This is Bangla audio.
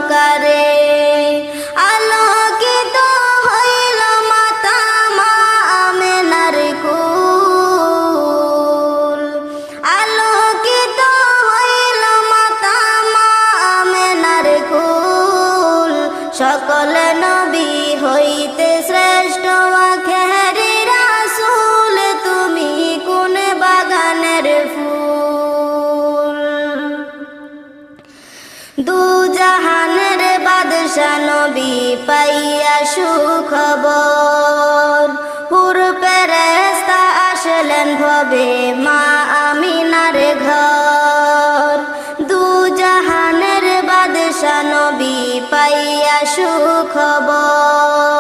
অন্ধকারে আলোকিত হইল মাতা মা আমেনার কুল, আলোকিত হইল মাতা মা আমেনার কুল। সকল নবী হইতে শ্রেষ্ঠ আখেরি রাসূল, তুমি কোন বাগানের ফুল। দু জাহানের বাদশা নবী পাইয়া সুখবর,